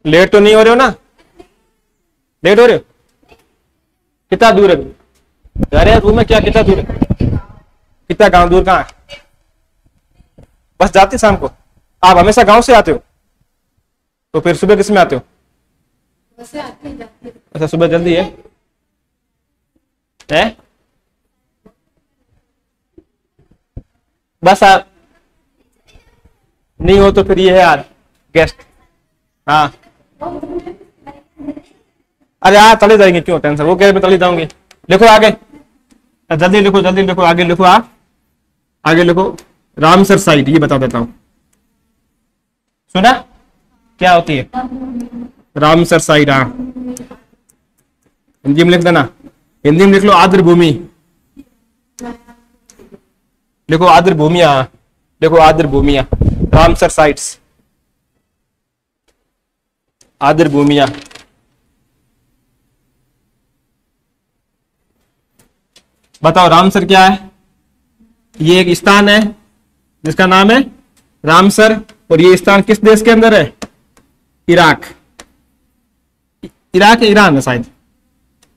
Late तो नहीं हो रहे हो ना? लेट हो रहे हो? कितना दूर है? अरे रूम में क्या, कितना दूर है? कितना गांव दूर कहाँ है? बस जाती शाम को? आप हमेशा गांव से आते हो? तो फिर सुबह किस में आते हो? अच्छा, सुबह जल्दी है? बस आप नहीं हो तो फिर ये है यार गेस्ट। हाँ अरे हाँ चले जाएंगे, क्यों टेंशन, वो कह रहे मैं चले जाऊंगी। लिखो आगे, जल्दी लिखो, जल्दी लिखो, आगे लिखो। आप आगे लिखो रामसर साइट, ये बता देता हूं। सुना क्या होती है रामसर साइट? हाँ हिंदी में लिख देना, हिंदी में लिख लो आर्द्र भूमि, लिखो आर्द्र भूमिया, देखो आर्द्र भूमिया, रामसर साइट्स, आर्द्र भूमिया। बताओ रामसर क्या है? ये एक स्थान है जिसका नाम है रामसर, और ये स्थान किस देश के अंदर है? इराक। इराक है, ईरान है शायद,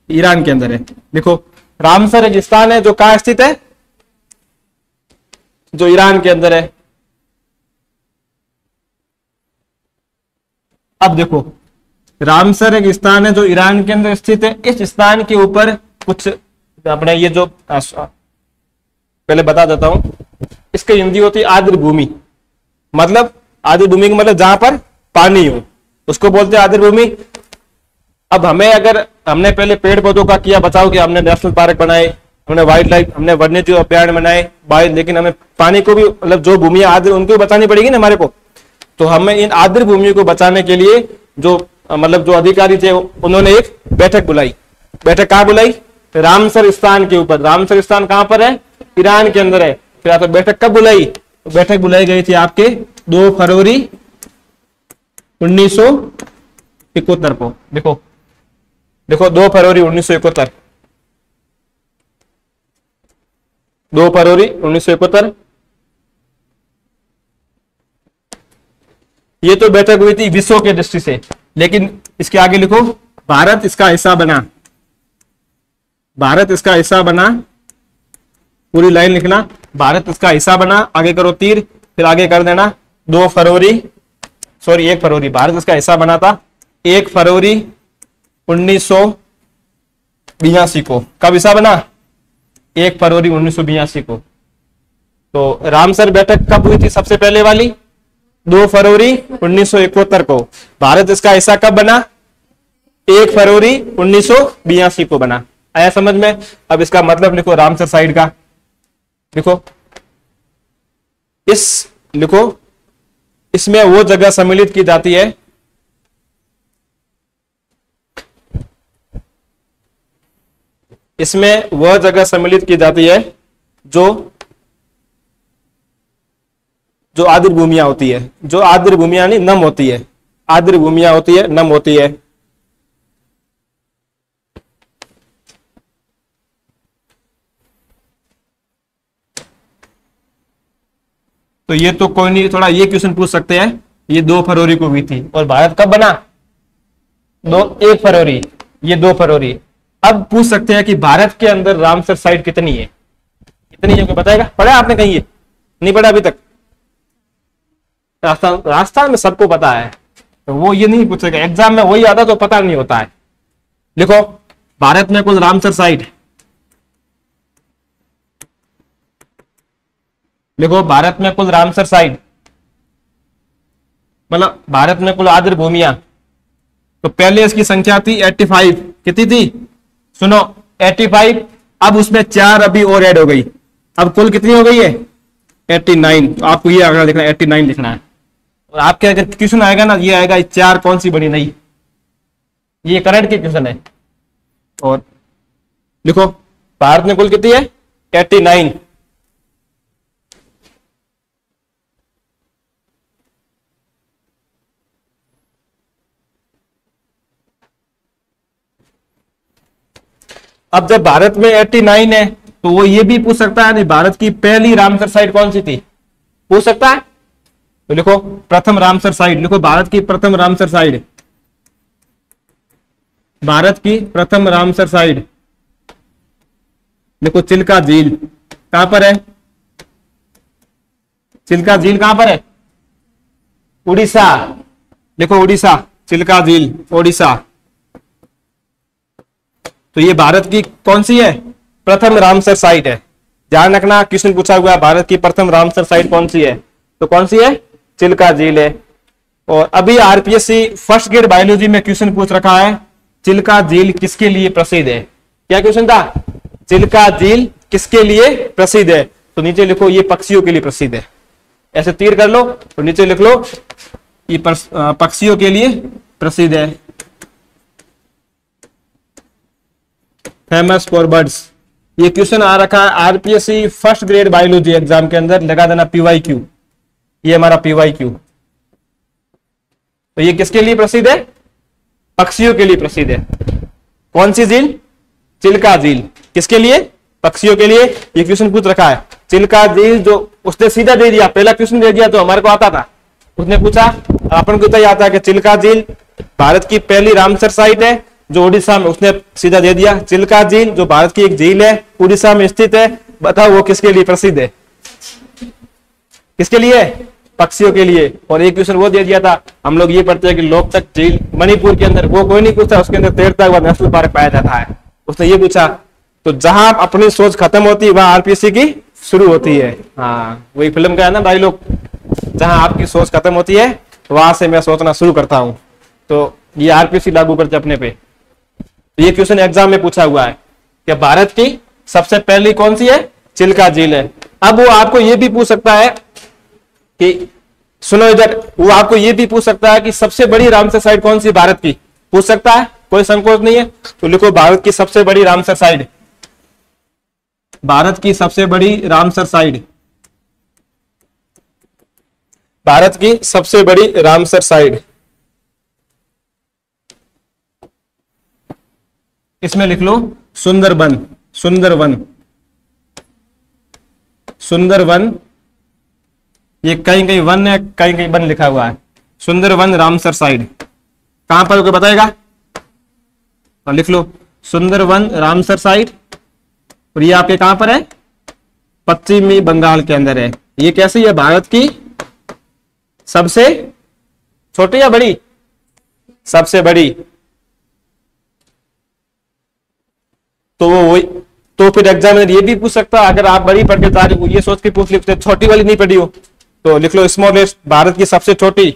ईरान के अंदर है। देखो रामसर एक स्थान है जो कहां स्थित है? जो ईरान के अंदर है। अब देखो रामसर एक स्थान है जो ईरान के अंदर स्थित है। इस स्थान के ऊपर कुछ अपने ये जो पहले बता देता हूं, इसकी हिंदी होती है आर्द्र भूमि। मतलब आर्द्र भूमि का मतलब जहां पर पानी हो उसको बोलते हैं आर्द्र भूमि। अब हमें अगर हमने पहले पेड़ पौधों का किया बचाव, किया, हमने नेशनल पार्क बनाए, हमने वाइल्ड लाइफ, हमने वन्यजीव अभ्यारण्य बनाए, लेकिन हमें पानी को भी, मतलब जो भूमि आर्द्र उनको भी बचानी पड़ेगी ना हमारे को। तो हमें इन आर्द्र भूमि को बचाने के लिए जो मतलब जो अधिकारी थे उन्होंने एक बैठक बुलाई। बैठक कहाँ बुलाई? रामसर स्थान के ऊपर। रामसर स्थान कहां पर है? ईरान के अंदर है। फिर आपको बैठक कब बुलाई? तो बैठक बुलाई गई थी आपके 2 फरवरी 1971 को। देखो देखो 2 फरवरी 1971, 2 फरवरी 1971 ये तो बैठक हुई थी विश्व के दृष्टि से। लेकिन इसके आगे लिखो भारत इसका हिस्सा बना। भारत इसका हिस्सा बना, पूरी लाइन लिखना, भारत इसका हिस्सा बना, आगे करो तीर, फिर आगे कर देना 1 फरवरी, भारत इसका हिस्सा बना था 1 फरवरी 1982 को। कब हिस्सा बना? 1 फरवरी 1982 को। तो रामसर बैठक कब हुई थी सबसे पहले वाली? 2 फरवरी 1971 को। भारत इसका हिस्सा कब बना? 1 फरवरी 1982 को बना। आया समझ में? अब इसका मतलब लिखो रामसर साइट का। लिखो लिखो इसमें वो जगह सम्मिलित की जाती है जो आर्द्र भूमियां होती है, जो आर्द्र भूमियां नहीं नम होती है, आर्द्र भूमियां होती है, नम होती है। तो ये तो कोई नहीं, थोड़ा ये क्वेश्चन पूछ सकते हैं। ये 2 फरवरी को हुई थी और भारत कब बना? 1 फरवरी, ये 2 फरवरी। अब पूछ सकते हैं कि भारत के अंदर रामसर साइट कितनी है? कितनी है बताएगा? पढ़ा आपने कहीं? ये नहीं पढ़ा अभी तक? राजस्थान में सबको पता है, तो वो ये नहीं पूछेगा एग्जाम में, वही आता तो पता नहीं होता है। लिखो भारत में कुल रामसर साइट, लिखो भारत में कुल रामसर साइट मतलब भारत में कुल आर्द्र भूमियां। तो पहले इसकी संख्या थी 85। कितनी थी? सुनो 85। अब उसमें 4 अभी और ऐड हो गई, अब कुल कितनी हो गई है? 89। तो आपको ये आंकड़ा लिखना है, 89 लिखना है। और आपके अगर क्वेश्चन आएगा ना, ये आएगा 4 कौन सी बनी नहीं, ये करंट के क्वेश्चन है। और लिखो भारत में कुल कितनी है? 89। अब जब भारत में 89 है तो वो ये भी पूछ सकता है नहीं भारत की पहली रामसर साइट कौन सी थी? पूछ सकता है। तो लिखो प्रथम रामसर साइट, लिखो भारत की प्रथम रामसर साइट, भारत की प्रथम रामसर साइट, देखो चिल्का झील कहां पर है? चिल्का झील कहां पर है? उड़ीसा। देखो उड़ीसा, चिल्का झील उड़ीसा। तो ये भारत की कौन सी है? प्रथम रामसर साइट है। ध्यान रखना, क्वेश्चन पूछा हुआ है भारत की प्रथम रामसर साइट कौन सी है, तो कौन सी है? चिल्का झील है। और अभी आरपीएससी फर्स्ट ग्रेड बायोलॉजी में क्वेश्चन पूछ रखा है, चिल्का झील किसके लिए प्रसिद्ध है? क्या क्वेश्चन था? चिल्का झील किसके लिए प्रसिद्ध है? तो नीचे लिखो ये पक्षियों के लिए प्रसिद्ध है। ऐसे तीर कर लो तो नीचे लिख लो ये पक्षियों के लिए प्रसिद्ध है। फेमस फॉर बर्ड्स, ये क्वेश्चन आ रखा है RPSC first grade biology exam के अंदर, लगा देना पीवाईक्यू। ये हमारा पीवाईक्यू। तो ये किसके लिए प्रसिद्ध है? पक्षियों के लिए प्रसिद्ध है। कौन सी झील? चिल्का झील। किसके लिए? पक्षियों के लिए। ये क्वेश्चन पूछ रखा है। चिल्का झील जो उसने सीधा दे दिया, पहला क्वेश्चन दे दिया तो हमारे को आता था, उसने पूछा अपन को तो आता है कि चिल्का झील भारत की पहली रामसर साइट है जो उड़ीसा में, उसने सीधा दे दिया। चिल्का झील जो भारत की एक झील है, उड़ीसा में स्थित है, बताओ वो किसके लिए प्रसिद्ध है? किसके लिए? पक्षियों के लिए। और एक क्वेश्चन वो दे दिया था, हम लोग ये पढ़ते हैं कि लोकतक झील मणिपुर के अंदर, वो कोई नहीं पूछता, उसके अंदर तैरता हुआ नेशनल पार्क पाया जाता है, उसने ये पूछा। तो जहां अपनी सोच खत्म होती है वहां आरपीएससी की शुरू होती है। हाँ, वही फिल्म का है ना डायलॉग, जहां आपकी सोच खत्म होती है वहां से मैं सोचना शुरू करता हूं। तो ये आरपीएससी लागू करते अपने पे। तो ये क्वेश्चन एग्जाम में पूछा हुआ है कि भारत की सबसे पहली कौन सी है? चिल्का झील है। अब वो आपको ये भी पूछ सकता है कि सुनो इधर, वो आपको ये भी पूछ सकता है कि सबसे बड़ी रामसर साइट कौन सी भारत की? पूछ सकता है, कोई संकोच नहीं है। तो लिखो भारत की सबसे बड़ी रामसर साइट, भारत की सबसे बड़ी रामसर साइट, भारत की सबसे बड़ी रामसर साइट। इसमें लिख लो सुंदरबन, सुंदरवन, सुंदरवन। ये कहीं कहीं वन है, कहीं कहीं वन लिखा हुआ है। सुंदरवन रामसर साइट कहां पर होगा बताएगा? और लिख लो सुंदरवन रामसर साइट। और ये आपके कहां पर है? पश्चिमी बंगाल के अंदर है। ये कैसी है? भारत की सबसे छोटी या बड़ी? सबसे बड़ी। तो वो तो फिर एग्जामिनर ये भी पूछ सकता है, अगर आप बड़ी पढ़ के जा रहे हो ये सोच के पूछ लिखते छोटी वाली नहीं पढ़ी हो तो लिख लो स्मॉलेस्ट, भारत की सबसे छोटी,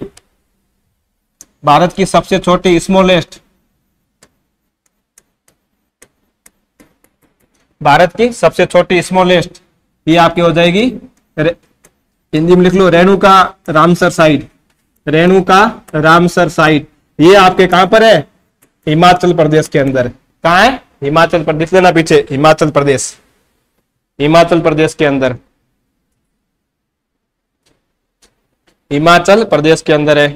भारत की सबसे छोटी स्मॉलेस्ट, भारत की सबसे छोटी स्मॉलेस्ट। ये आपकी हो जाएगी हिंदी में लिख लो रेणुका रामसर साइट, रेणुका रामसर साइट। ये आपके कहां पर है? हिमाचल प्रदेश के अंदर। कहां है? हिमाचल प्रदेश, लेना पीछे, हिमाचल प्रदेश, हिमाचल प्रदेश के अंदर, हिमाचल प्रदेश के अंदर है।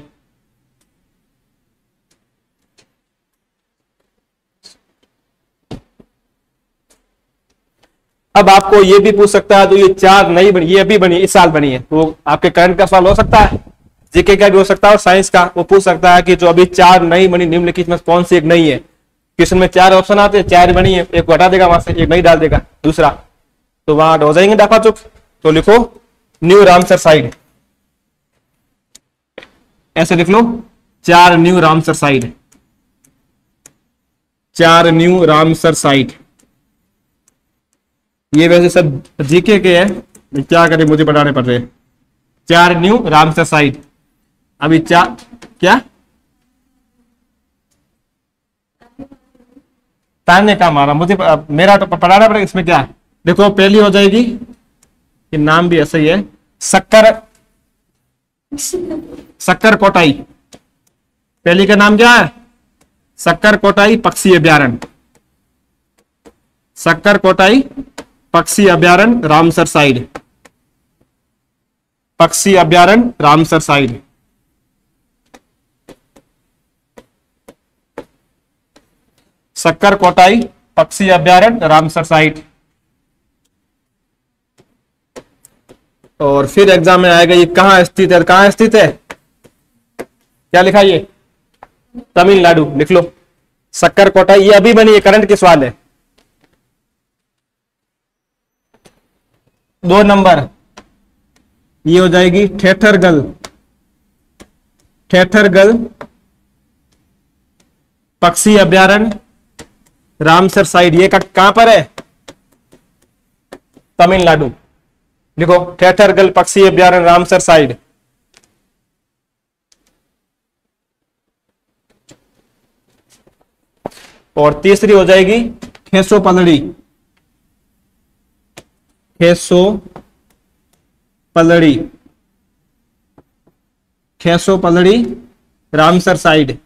अब आपको ये भी पूछ सकता है, तो ये चार नई बनी, ये अभी बनी, इस साल बनी है, तो आपके करंट का सवाल हो सकता है, जीके का भी हो सकता है और साइंस का। वो पूछ सकता है कि जो अभी चार नई बनी निम्नलिखित में कौन सी एक नई है? क्वेश्चन में चार ऑप्शन आते हैं, चार बनी है, एक को हटा देगा वहां से, एक नहीं डाल देगा दूसरा, तो वहां हो जाएंगे दफा चुप। तो लिखो न्यू रामसर साइट, ऐसे लिख लो चार न्यू रामसर साइट, चार न्यू रामसर साइट। ये वैसे सब जीके के है, क्या करें मुझे पढ़ाने पड़ रहे। चार न्यू रामसर साइट। अभी चार क्या ताने का मारा मुझे, मेरा तो पढ़ाना पड़ेगा, इसमें क्या है? देखो पहली हो जाएगी, ये नाम भी ऐसा ही है, शक्कर, शक्कर कोटाई। पहली का नाम क्या है? शक्कर कोटाई पक्षी अभ्यारण्य, शक्कर कोटाई पक्षी अभ्यारण्य रामसर साइड, पक्षी अभ्यारण्य रामसर साइड। शक्कर कोटाई पक्षी अभ्यारण्य रामसर साइट। और फिर एग्जाम में आएगा ये कहां स्थित है, कहां स्थित है, क्या लिखा ये? तमिलनाडु, लिख लो शक्कर कोटा, ये अभी बनी है, करंट की सवाल है। 2 नंबर ये हो जाएगी ठेठरगल, ठेठरगल पक्षी अभ्यारण्य रामसर साइड, ये कहां पर है? तमिलनाडु। देखो ठेठरगल पक्षी अभ्यारण्य रामसर साइड। और तीसरी हो जाएगी खेसो पलड़ी, खेसो पलड़ी, खेसो पलड़ी रामसर साइड,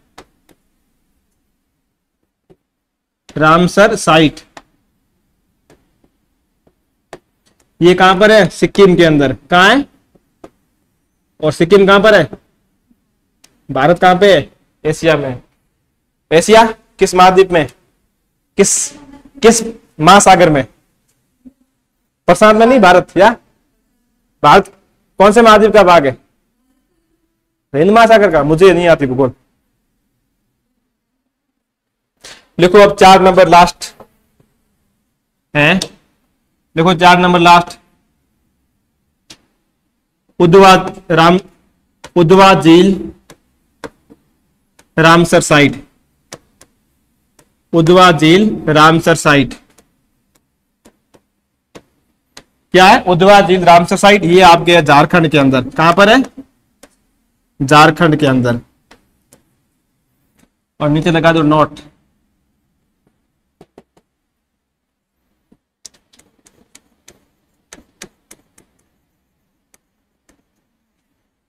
रामसर साइट। ये कहां पर है? सिक्किम के अंदर। कहां है? और सिक्किम कहां पर है? भारत कहां पे है? एशिया में। एशिया किस महाद्वीप में? किस किस महासागर में? प्रशांत में नहीं, भारत। या भारत कौन से महाद्वीप का भाग है? हिंद महासागर का। मुझे नहीं आती भूगोल। लिखो अब 4 नंबर लास्ट है। देखो 4 नंबर लास्ट, उद्वा झील रामसर साइट, उद्वा झील रामसर साइट। क्या है? उद्वा झील रामसर साइट। ये आपके झारखंड के अंदर। कहां पर है? झारखंड के अंदर। और नीचे लगा दो नोट।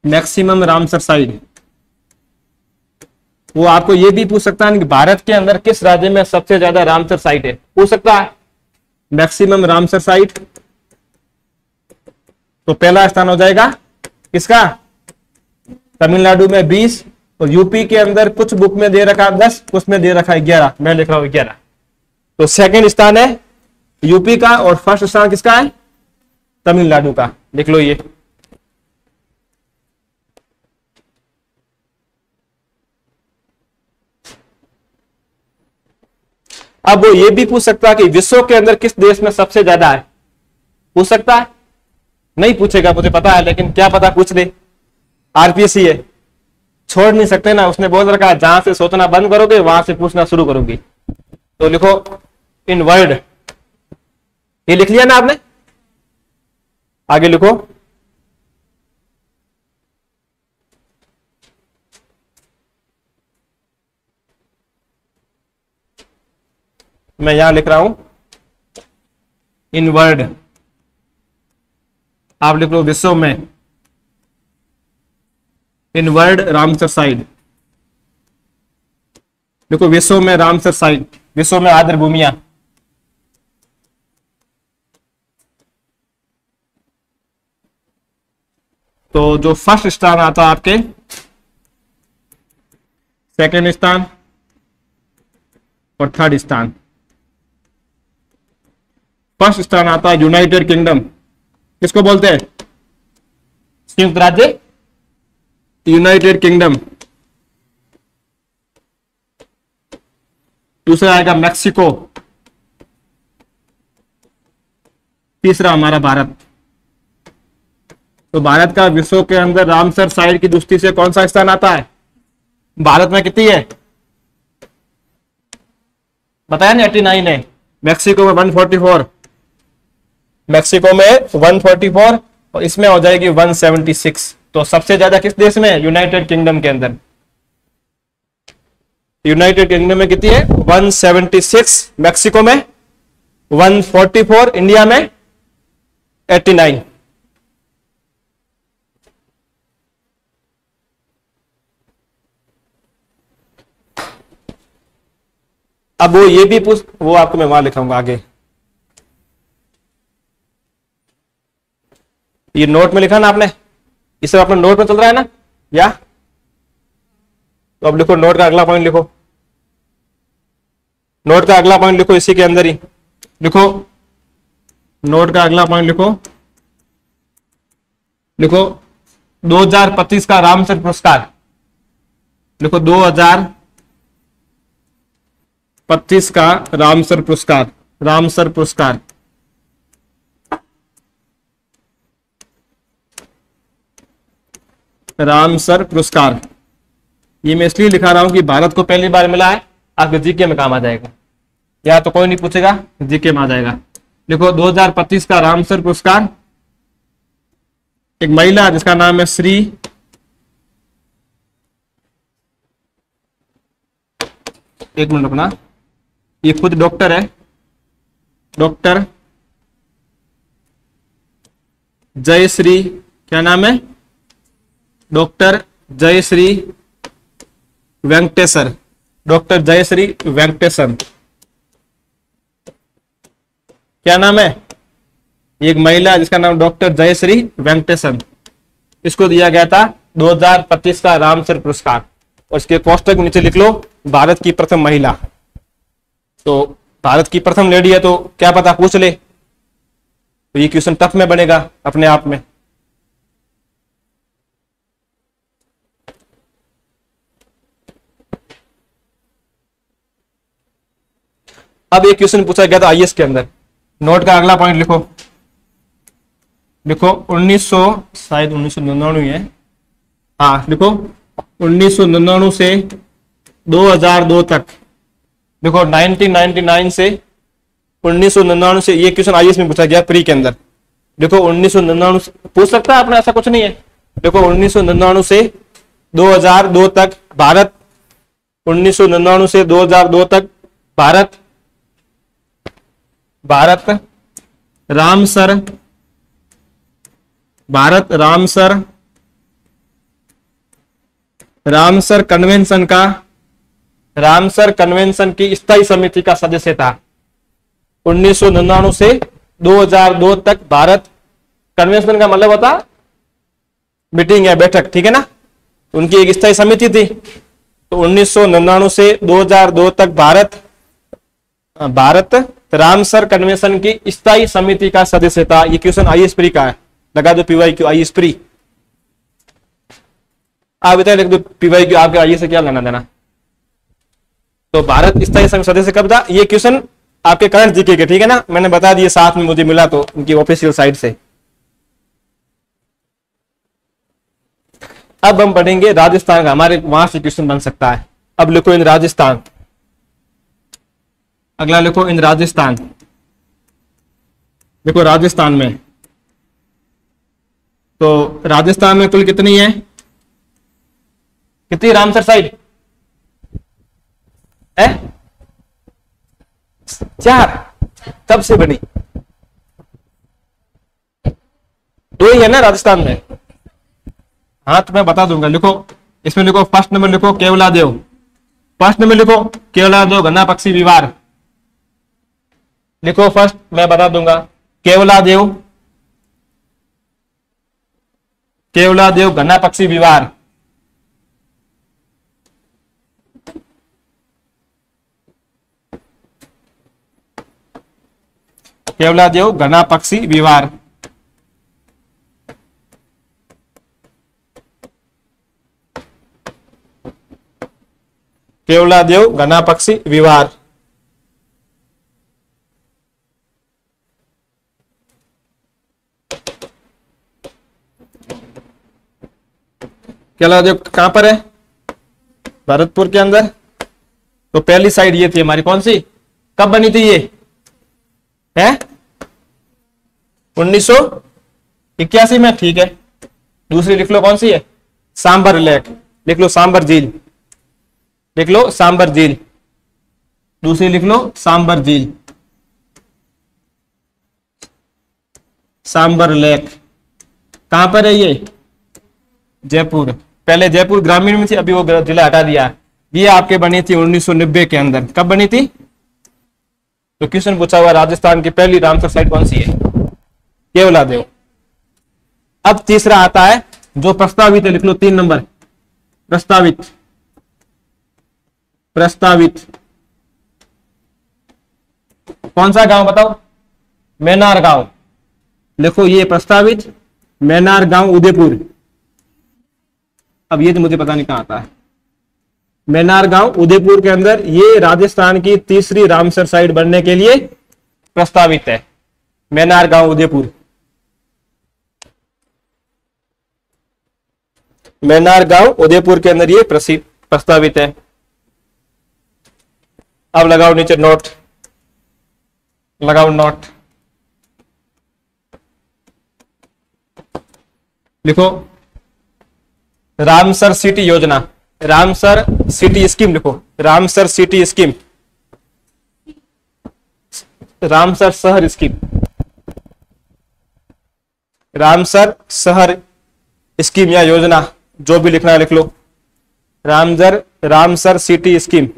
Maximum Ramsar site. वो आपको ये भी पूछ सकता है कि भारत के अंदर किस राज्य में सबसे ज्यादा रामसर साइट है, पूछ सकता है। Maximum Ramsar site. तो पहला स्थान हो जाएगा किसका? तमिलनाडु में 20, और यूपी के अंदर कुछ बुक में दे रखा 10, कुछ में दे रखा 11, मैं लिख रहा हूं 11। तो सेकंड स्थान है यूपी का, और फर्स्ट स्थान किसका है? तमिलनाडु का। लिख लो ये। अब वो ये भी पूछ सकता है कि विश्व के अंदर किस देश में सबसे ज्यादा है, पूछ सकता है। नहीं पूछेगा मुझे पता है, लेकिन क्या पता पूछ ले। आरपीएससी है, छोड़ नहीं सकते ना। उसने बोल रखा है जहां से सोचना बंद करोगे वहां से पूछना शुरू करोगी। तो लिखो इन वर्ड, ये लिख लिया ना आपने? आगे लिखो मैं यहां लिख रहा हूं इन वर्ड, आप लिख लो विश्व में। इन वर्ड रामसर साइट। देखो विश्व में रामसर साइट, विश्व में आर्द्र भूमियां। तो जो फर्स्ट स्थान आता है आपके, सेकंड स्थान और थर्ड स्थान। फर्स्ट स्थान आता है यूनाइटेड किंगडम, किसको बोलते हैं? संयुक्त राज्य, यूनाइटेड किंगडम। दूसरा आएगा मैक्सिको, तीसरा हमारा भारत। तो भारत का विश्व के अंदर रामसर साइट की दृष्टि से कौन सा स्थान आता है? भारत में कितनी है बताया ना? 89 है। मैक्सिको में 144, मैक्सिको में 144, और इसमें हो जाएगी 176। तो सबसे ज्यादा किस देश में? यूनाइटेड किंगडम के अंदर। यूनाइटेड किंगडम में कितनी है? 176, मैक्सिको में 144, इंडिया में 89। अब वो ये भी पूछ, वो आपको मैं वहां लिखाऊंगा आगे। ये नोट में लिखा ना आपने, ये सब अपने नोट में चल रहा है ना? या तो अब लिखो नोट का अगला पॉइंट लिखो, नोट का अगला पॉइंट लिखो, इसी के अंदर ही लिखो। नोट का अगला पॉइंट लिखो, लिखो 2025 का रामसर पुरस्कार। लिखो 2025 का रामसर पुरस्कार, रामसर पुरस्कार। रामसर पुरस्कार ये मैं इसलिए लिखा रहा हूं कि भारत को पहली बार मिला है, आपके जीके में काम आ जाएगा, या तो कोई नहीं पूछेगा, जीके में आ जाएगा। देखो 2025 का रामसर पुरस्कार, एक महिला जिसका नाम है श्री, एक मिनट रुकना, ये खुद डॉक्टर है, डॉक्टर जयश्री, क्या नाम है, डॉक्टर जयश्री वेंकटेशन, डॉक्टर जयश्री वेंकटेशन, क्या नाम है, एक महिला जिसका नाम डॉक्टर जयश्री वेंकटेशन, इसको दिया गया था 2025 का रामसर पुरस्कार। और इसके कोष्टक नीचे लिख लो भारत की प्रथम महिला। तो भारत की प्रथम लेडी है तो क्या पता पूछ ले, तो ये क्वेश्चन टफ में बनेगा अपने आप में। अब एक क्वेश्चन पूछा गया था आईएएस के अंदर, नोट का अगला पॉइंट लिखो, लिखो 1900 शायद 1999 है, हाँ लिखो 1999 से 2002 तक, देखो 1999 से 1999 से, ये क्वेश्चन आईएएस में पूछा गया प्री के अंदर। देखो 1999 पूछ सकता है आपने, ऐसा कुछ नहीं है। देखो 1999 से 2002 तक भारत, 1999 से 2002 तक Bharat, Bharat Ramsar, Bharat Ramsar, Ramsar convention का, रामसर कन्वेंशन की स्थायी समिति का सदस्य था। 1999 से 2002 तक भारत, कन्वेंशन का मतलब होता मीटिंग या बैठक, ठीक है ना, उनकी एक स्थायी समिति थी। तो 1999 से 2002 तक भारत, भारत रामसर कन्वेंशन की स्थायी समिति का सदस्य था। ये क्वेश्चन आईएएस प्री का है, लगा दो पीवाईक्यू आईएएस प्री। आप बताइए लिख दो पीवाईक्यू, आपके आईएएस से क्या लेना देना। तो भारत स्थायी सदस्य कब था, ये क्वेश्चन आपके करंट जीके के, ठीक है ना, मैंने बता दिए साथ में, मुझे मिला तो उनकी ऑफिशियल साइट से। अब हम पढ़ेंगे राजस्थान का, हमारे वहां से क्वेश्चन बन सकता है। अब लिखो इन राजस्थान, अगला लिखो इन राजस्थान। देखो राजस्थान में, तो राजस्थान में कुल कितनी है, कितनी रामसर साइट है, 4, कब से बनी, 2 ही है ना राजस्थान में। हाँ तो मैं बता दूंगा, लिखो इसमें, लिखो फर्स्ट नंबर लिखो केवलादेव, फर्स्ट नंबर लिखो केवलादेव घना पक्षी विवार, लिखो फर्स्ट, मैं बता दूंगा केवलादेव, केवलादेव घना पक्षी विवार। केवलादेव घना पक्षी विवार, केवलादेव घना पक्षी विवार। केवलादेव कहां पर है, भरतपुर के अंदर। तो पहली साइड ये थी हमारी, कौन सी, कब बनी थी ये, है 1981 में, ठीक है। दूसरी लिख लो कौन सी है, सांबर लेक, लिख लो सांबर झील, लिख लो सांबर झील, दूसरी लिख लो सांबर झील, सांबर लेक। कहां पर है ये, जयपुर, पहले जयपुर ग्रामीण में थी, अभी वो जिला हटा दिया। ये आपके बनी थी 1990 के अंदर, कब बनी थी। तो क्वेश्चन पूछा हुआ राजस्थान की पहली रामसर साइट कौन सी है, केवलादेव। अब तीसरा आता है जो प्रस्तावित है, लिख लो 3 नंबर, प्रस्तावित, प्रस्तावित कौन सा गांव बताओ, मैनार गांव, लिखो ये प्रस्तावित मैनार गांव उदयपुर। अब ये तो मुझे पता नहीं कहां आता है, मैनार गांव उदयपुर के अंदर, ये राजस्थान की तीसरी रामसर साइट बनने के लिए प्रस्तावित है। मैनार गांव उदयपुर, मैनार गांव उदयपुर के अंदर ये प्रस्तावित है। अब लगाओ नीचे नोट, लगाओ नोट, लिखो रामसर सिटी योजना, रामसर सिटी स्कीम लिखो, रामसर सिटी स्कीम, रामसर शहर स्कीम, रामसर शहर स्कीम या योजना, जो भी लिखना है लिख लो। रामसर सिटी स्कीम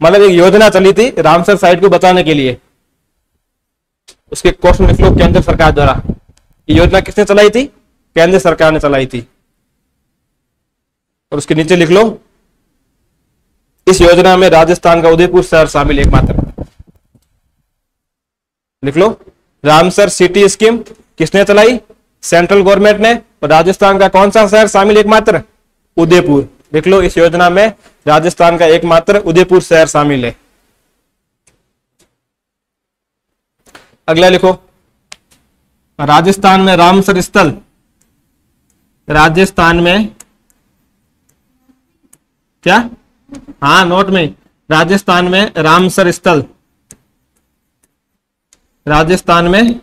मतलब एक योजना चली थी रामसर साइट को बचाने के लिए। उसके क्वेश्चन लिख लो, केंद्र सरकार द्वारा। ये योजना किसने चलाई थी? केंद्र सरकार ने चलाई थी। और उसके नीचे लिख लो, इस योजना में राजस्थान का उदयपुर शहर शामिल एकमात्र। लिख लो, रामसर सिटी स्कीम किसने चलाई? सेंट्रल गवर्नमेंट ने। और राजस्थान का कौन सा शहर शामिल एकमात्र? उदयपुर। लिख लो, इस योजना में राजस्थान का एकमात्र उदयपुर शहर शामिल है। अगला लिखो, राजस्थान में रामसर स्थल, राजस्थान में क्या, हाँ नोट में, राजस्थान में रामसर स्थल, राजस्थान में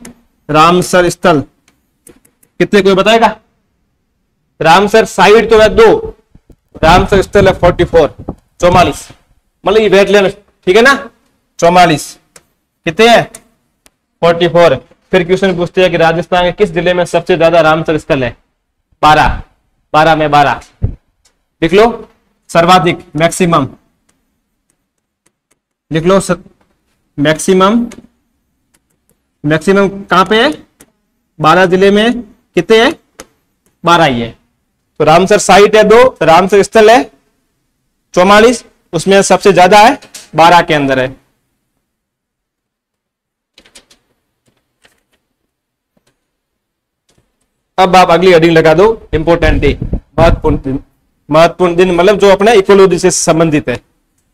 रामसर स्थल कितने, कोई बताएगा? रामसर साइट तो है 2, रामसर स्थल है 44, 44, मतलब ये वेटलैंड, ठीक है ना। 44 कितने हैं? 44। फिर क्वेश्चन पूछते हैं कि राजस्थान के किस जिले में सबसे ज्यादा रामसर स्थल है? 12, 12 में 12 लिख लो, सर्वाधिक, मैक्सिमम लिख लो, मैक्सिमम, मैक्सिमम कहां पे है? 12 जिले में कितने है? 12 ही है। तो रामसर साइट है 2, रामसर स्थल है 44, उसमें सबसे ज्यादा है 12 के अंदर है। अब आप अगली हेडिंग लगा दो, इंपोर्टेंट डे, महत्वपूर्ण दिन। महत्वपूर्ण दिन मतलब जो अपने इकोलॉजी से संबंधित है।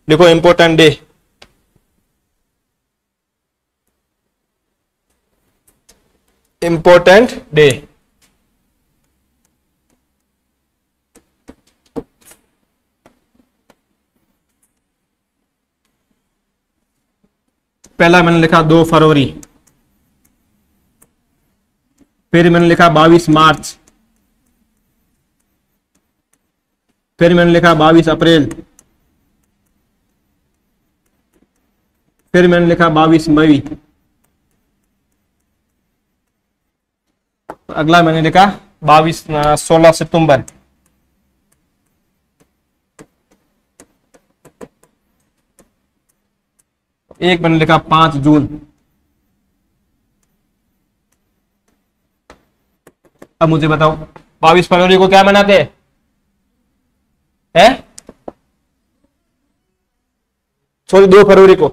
देखो इंपोर्टेंट डे, इंपोर्टेंट डे, पहला मैंने लिखा 2 फरवरी, फिर मैंने लिखा 22 मार्च, फिर मैंने लिखा 22 अप्रैल, फिर मैंने लिखा 22 मई, अगला मैंने लिखा 16 सितंबर, एक मैंने लिखा 5 जून। अब मुझे बताओ 22 फरवरी को क्या मनाते हैं? सॉरी 2 फरवरी को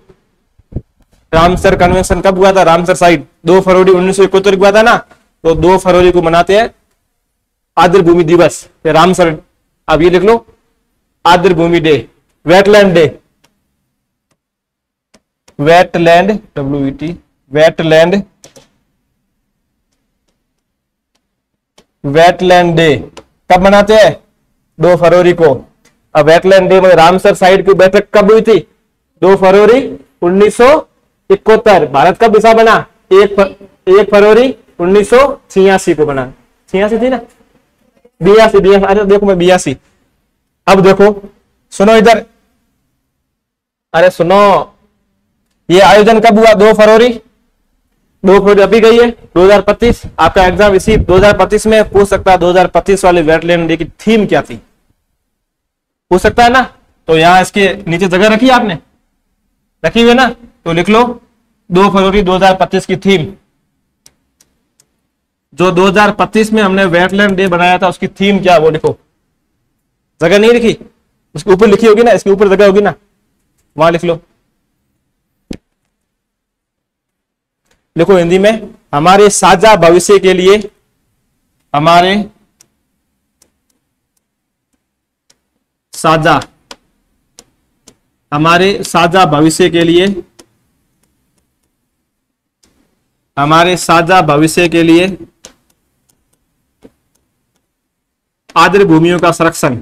रामसर कन्वेंशन कब हुआ था? रामसर साइट 2 फरवरी 1971 को हुआ था ना। तो 2 फरवरी को मनाते हैं आर्द्र भूमि दिवस, रामसर। अब ये लिख लो, आर्द्र भूमि day, wetland day, wetland, WET, wetland, wetland day कब मनाते हैं? 2 फरवरी को। अब वेटलैंड डे में रामसर साइट की बैठक कब हुई थी? 2 फरवरी 1971। भारत कब हिस्सा बना? 1 फरवरी 1986 को बना। 86 थी ना? 82। अरे देखो मैं 82। अब देखो सुनो इधर, अरे सुनो, ये आयोजन कब हुआ? 2 फरवरी। 2 फरवरी अभी गई है 2025। आपका एग्जाम इसी 2025 में पूछ सकता है 2025 वाले वेटलैंड डे की थीम क्या थी, पूछ सकता है ना। तो यहां इसके नीचे जगह रखी है, आपने रखी हुई ना, तो लिख लो 2 फरवरी 2025 की थीम। जो 2025 में हमने वेटलैंड डे बनाया था उसकी थीम क्या, वो लिखो। जगह नहीं लिखी, उसके ऊपर लिखी होगी ना, इसके ऊपर जगह होगी ना, वहां लिख लो। लिखो हिंदी में, हमारे साझा भविष्य के लिए, हमारे साझा हमारे साझा भविष्य के लिए, हमारे साझा भविष्य के लिए आर्द्र भूमियों का संरक्षण,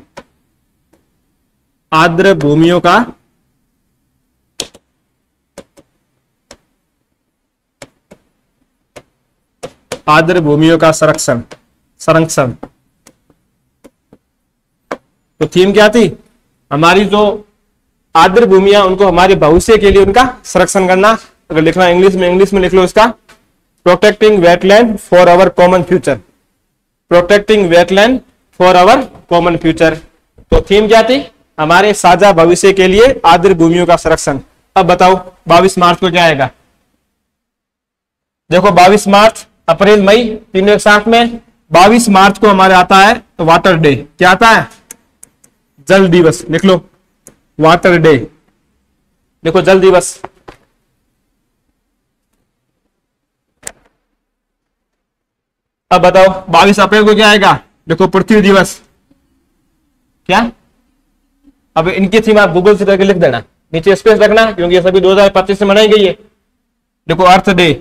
आर्द्र भूमियों का आर्द्र भूमियों का संरक्षण, संरक्षण। तो थीम क्या थी? हमारी जो आर्द्र भूमियां उनको हमारे भविष्य के लिए उनका संरक्षण करना। अगर लिखना इंग्लिश में लिख लो इसका, protecting wetland for our common future, protecting wetland for our common future. तो थीम क्या थी? हमारे साझा भविष्य के लिए आर्द्र भूमियों का संरक्षण। अब बताओ 22 मार्च को क्या आएगा? देखो 22 मार्च, अप्रैल, मई तीनों एक साथ में। 22 मार्च को हमारे आता है वाटर डे। क्या आता है? जल दिवस। लिख लो वाटर डे। देखो जल दिवस। अब बताओ 22 अप्रैल को क्या आएगा? देखो पृथ्वी दिवस। क्या? अब इनकी थीम आप गूगल से करके लिख देना, नीचे स्पेस रखना, क्योंकि ये सभी 2025 से मनाई गई है। देखो अर्थ डे,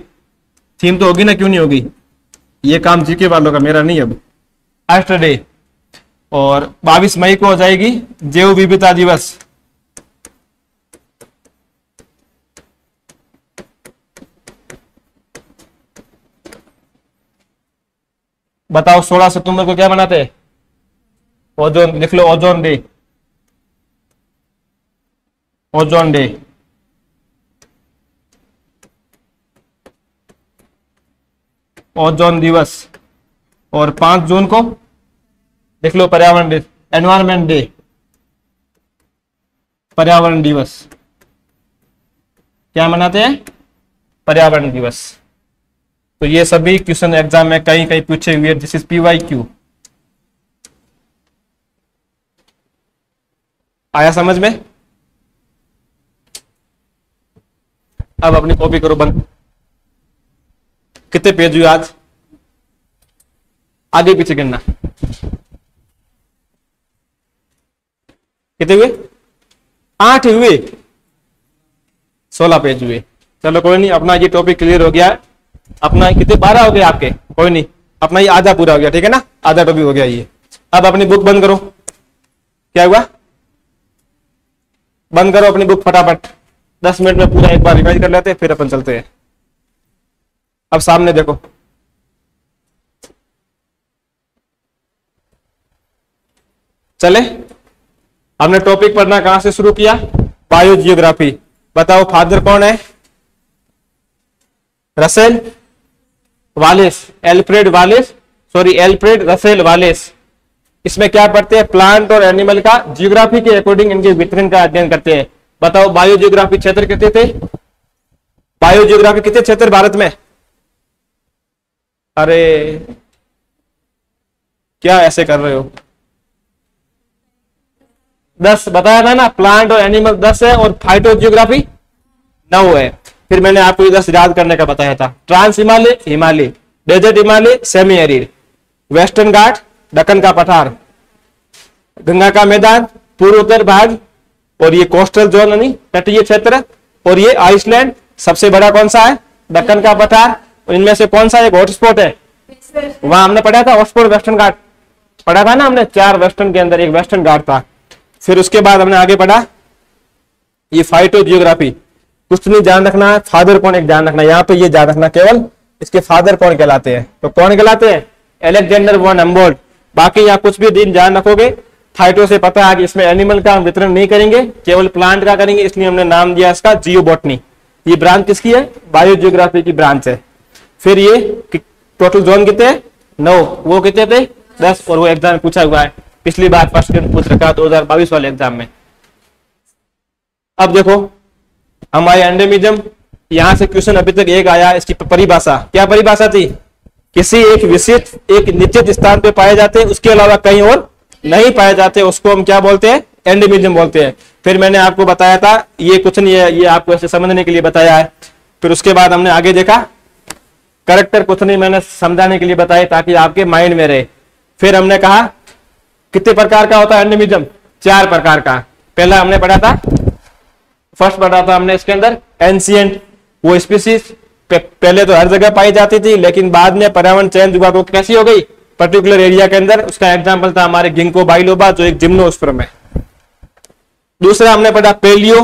थीम तो होगी ना, क्यों नहीं होगी? ये काम जीके वालों का, मेरा नहीं। अब अर्थ डे। और 22 मई को हो जाएगी जैव विविधता दिवस। बताओ 16 सितंबर को क्या मनाते हैं? ओजोन। लिख लो ozone day, ozone day. Ozone दिवस। और 5 जून को देख लो पर्यावरण डे, एनवायरमेंट डे, पर्यावरण दिवस। क्या मनाते हैं? पर्यावरण दिवस। तो ये सभी क्वेश्चन एग्जाम में कहीं कहीं पूछे हुए। This is PYQ। आया समझ में? अब अपनी कॉपी करो बंद। कितने पेज हुए आज? आगे पीछे गिनना। कितने हुए? 8 हुए। 16 पेज हुए। चलो कोई नहीं, अपना ये टॉपिक क्लियर हो गया है। अपना कितने 12 हो गए आपके? कोई नहीं, अपना ये आधा पूरा हो गया। ठीक है ना, आधा टॉपिक हो गया ये। अब अपनी बुक बंद करो। क्या हुआ? बंद करो अपनी बुक फटाफट। 10 मिनट में पूरा एक बार रिवाइज कर लेते हैं, फिर अपन चलते हैं। अब सामने देखो। चले, हमने टॉपिक पढ़ना कहां से शुरू किया? बायोजियोग्राफी। बताओ फादर कौन है? Russell wireless, Alfred wireless, sorry Alfred Russell wireless. इसमें क्या पढ़ते हैं? प्लांट और एनिमल का जियोग्राफी के अकॉर्डिंग इनके वितरण का अध्ययन करते हैं। बताओ बायोजियोग्राफी क्षेत्र कितने थे? बायोजियोग्राफी कितने क्षेत्र भारत में? अरे क्या ऐसे कर रहे हो? 10 बताया था ना, प्लांट और एनिमल 10 है और फाइटो जियोग्राफी 9 है। फिर मैंने आपको ये 10 याद करने का बताया था। Trans Himalaya, Himalaya, desert Himalaya, semi arid, western घाट, दक्कन का पठार, गंगा का मैदान, पूर्व उत्तर भाग, और ये कोस्टल जोन यानी तटीय क्षेत्र, और ये आइसलैंड। सबसे बड़ा कौन सा है? दक्कन का पठार। और इनमें से कौन सा एक हॉटस्पॉट है? वहां हमने पढ़ा था हॉटस्पॉट वेस्टर्न घाट पढ़ा था ना हमने। 4 वेस्टर्न के अंदर एक वेस्टर्न घाट था। फिर उसके बाद हमने आगे पढ़ा ये फाइटो जियोग्राफी। कुछ नहीं ध्यान रखना है, फादर कौन एक ध्यान रखना। यहाँ पे ये ध्यान रखना केवल इसके फादर कौन कहलाते हैं। तो कौन कहलाते हैं? Alexander one Humboldt. बाकी यहाँ कुछ भी दिन ध्यान रखोगे। फाइटो से पता है कि इसमें एनिमल का हम वितरण नहीं करेंगे, केवल प्लांट का करेंगे, इसलिए हमने नाम दिया इसका जियोबॉटनी। ये ब्रांच किसकी है? बायोजियोग्राफी की ब्रांच है। फिर ये टोटल जोन कितने? 9। वो कितने थे? 10। और वो एग्जाम में पूछा हुआ है, पिछली बार फर्स्ट ग्रेड पूछ रखा 2022 वाले एग्जाम में। अब देखो हमारे एंडेमिज्म, यहां से क्वेश्चन अभी तक एक आया। इसकी परिभाषा क्या परिभाषा थी? किसी एक विशिष्ट एक निश्चित स्थान पे पाए जाते हैं, उसके अलावा कहीं और नहीं पाए जाते, उसको हम क्या बोलते हैं? एंडेमिज्म बोलते हैं। फिर मैंने आपको बताया था ये कुछ नहीं है, ये आपको ऐसे समझने के लिए बताया है। फिर उसके बाद हमने आगे देखा करेक्टर कुछ नहीं, मैंने समझाने के लिए बताया ताकि आपके माइंड में रहे। फिर हमने कहा कितने प्रकार का होता है एंडेमिज्म? 4 प्रकार का। पहला हमने पढ़ा था फर्स्ट पढ़ा था हमने इसके अंदर एंशियंट, वो स्पीसीज पहले तो हर जगह पाई जाती थी, लेकिन बाद में पर्यावरण चेंज हुआ तो कैसी हो गई, पर्टिकुलर एरिया के अंदर। उसका एग्जांपल था हमारे गिंको बाइलोबा जो एक जिम्नोस्पर्म है। दूसरा हमने पढ़ा पेलियो,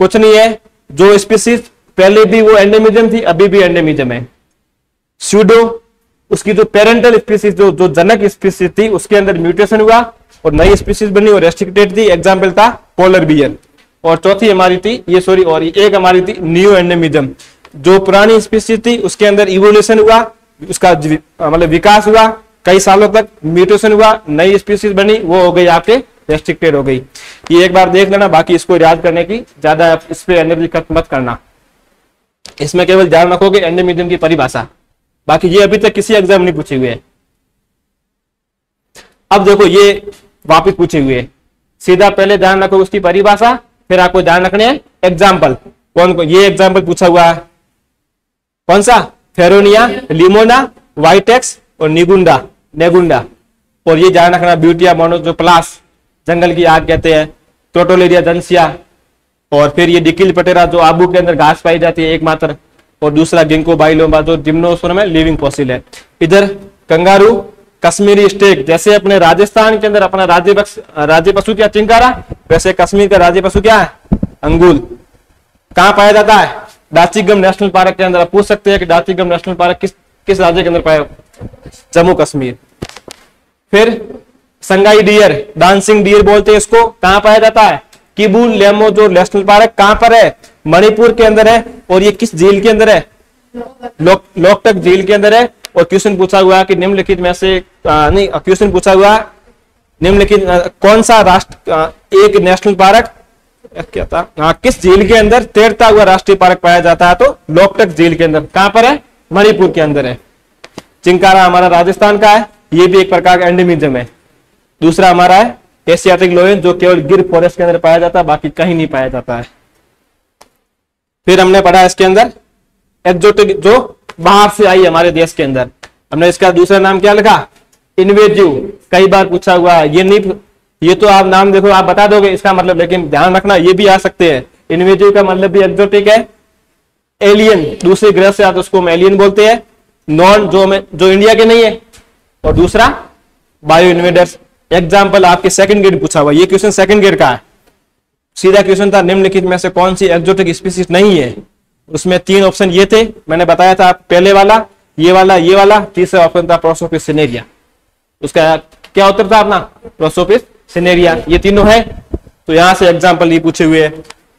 कुछ नहीं है, जो स्पीसीज पहले भी वो एंडेमिज्म थी, अभी भी एंडेमिज्म है। स्यूडो, उसकी जो पेरेंटल स्पीसीज जो जनक स्पीसीज थी उसके अंदर म्यूटेशन हुआ और नई स्पीसीज बनी और रेस्ट्रिक्टेड थी, एग्जांपल था पोलर बियर। और चौथी हमारी थी एक हमारी थी न्यू एंडेमिज्म, जो पुरानी स्पीसीज थी उसके अंदर इवोल्यूशन हुआ, उसका मतलब विकास हुआ, कई सालों तक म्यूटेशन हुआ, नई स्पीसीज बनी, वो हो गई आपके रेस्ट्रिक्टेड हो गई। ये एक बार देख लेना, बाकी इसको याद करने की ज्यादा इस पे एनर्जी खर्च मत करना। इसमें केवल ध्यान रखोगे एंडेमिज्म की परिभाषा, बाकी ये अभी तक किसी एग्जाम नहीं पूछे हुए। अब देखो ये वापिस पूछे हुए, सीधा पहले ध्यान रखो उसकी परिभाषा, फिर आपको ध्यान रखने हैं एग्जाम्पल। कौन कौन ये एग्जाम्पल पूछा हुआ है, कौन सा, फेरोनिया, लिमोना, वाइटेक्स और नेगुंडा। और ये ध्यान रखना ब्यूटिया मोनोजोप्लास, जंगल की आग कहते हैं, टोटोलेरिया दंसिया, और फिर ये डिकिल पटेरा जो आबू के अंदर घास पाई जाती है एकमात्र, और दूसरा गिंको बाइलोबा जो जिम्नोस्पर्म में लिविंग फॉसिल है। इधर कंगारू, कश्मीरी स्टेक, जैसे अपने राजस्थान के अंदर अपना राज्य पशु क्या चिंकारा, वैसे कश्मीर का राज्य पशु क्या है, अंगूल। कहां पाया जाता है, दाचिगम नेशनल पार्क के अंदर। आप पूछ सकते हैं कि दाचिगम नेशनल पार्क किस राज्य के अंदर पाया, जम्मू कश्मीर। फिर संगाई डियर, डांसिंग डियर बोलते हैं इसको, कहां पाया जाता है, किबू लेमो जो नेशनल पार्क कहां पर है, मणिपुर के अंदर है। और ये किस झील के अंदर है, लोकटक झील के अंदर है। और क्वेश्चन पूछा हुआ कि निम्नलिखित में से क्वेश्चन पूछा हुआ निम्नलिखित कौन सा राष्ट्र एक नेशनल पार्क क्या था, किस झील के अंदर तैरता हुआ राष्ट्रीय पार्क पाया जाता है, तो लोकटक झील के अंदर। कहां पर है, मणिपुर के अंदर है। चिंकारा हमारा राजस्थान का है, ये भी एक प्रकार का एंडेमिज्म है। दूसरा हमारा है एशियाटिक लोयन, जो केवल गिर फॉरेस्ट के अंदर पाया जाता है, बाकी कहीं नहीं पाया जाता है। फिर हमने पढ़ा इसके अंदर एक्सोटिक, जो बाहर से आई हमारे देश के अंदर, हमने इसका दूसरा नाम क्या लिखा, इन्वेजिव। कई बार पूछा हुआ है, ये तो आप नाम देखो आप बता दोगे इसका मतलब, लेकिन ध्यान रखना ये भी आ सकते हैं। इन्वेजिव का मतलब भी एक्सोटिक है, एलियन, दूसरे ग्रह से आते उसको हम एलियन बोलते हैं, नॉन जो इंडिया के नहीं है, और दूसरा बायो इन्वेडर्स। एग्जाम्पल आपके सेकंड ग्रेड पूछा हुआ, ये क्वेश्चन सेकंड ग्रेड का है, सीधा क्वेश्चन था निम्नलिखित में से कौन सी एक्सोटिक स्पीसीज नहीं है। उसमें 3 ऑप्शन ये थे, मैंने बताया था पहले वाला, ये वाला, तीसरा ऑप्शन था प्रोसोपिस सिनेरिया। उसका क्या उत्तर था अपना, प्रोसोपिस सिनेरिया। ये तीनों है, तो यहां से एग्जाम्पल ये पूछे हुए।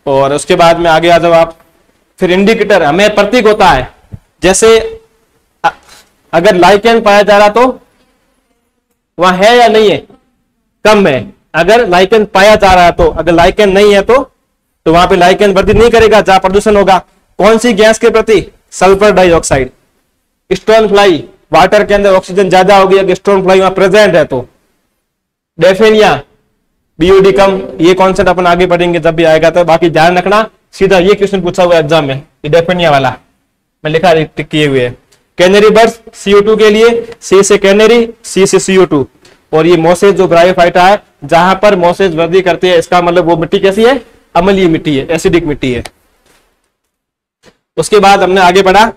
और उसके बाद में आगे आ जाओ आप। फिर इंडिकेटर हमें प्रतीक होता है, जैसे अगर लाइकेन पाया जा रहा तो वहां है या नहीं है, कम है। अगर लाइकेन पाया जा रहा है तो, अगर लाइकेन नहीं है तो वहां पे लाइकेन वृद्धि नहीं करेगा जहां प्रदूषण होगा। कौन सी गैस के प्रति, sulphur dioxide. Stone fly, water के अंदर ऑक्सीजन ज्यादा होगी अगर स्टोन फ्लाई वहां प्रेजेंट है तो। डेफेनिया, बीओडी कम, ये कॉन्सेप्ट अपन आगे पढ़ेंगे जब भी आएगा, तो बाकी ध्यान रखना, सीधा ये क्वेश्चन पूछा हुआ एग्जाम में, डेफेनिया वाला मैं लिखा टिक किए हुए। कैनरी बर्ड्स, CO2 के लिए, सी से कैनरी, सी से CO2। और ये मोसेज जो ब्रायोफाइटा है, जहां पर मोसेज वृद्धि करती है, इसका मतलब वो मिट्टी कैसी है, अम्लीय मिट्टी है, एसिडिक मिट्टी है। उसके बाद हमने आगे बढ़ा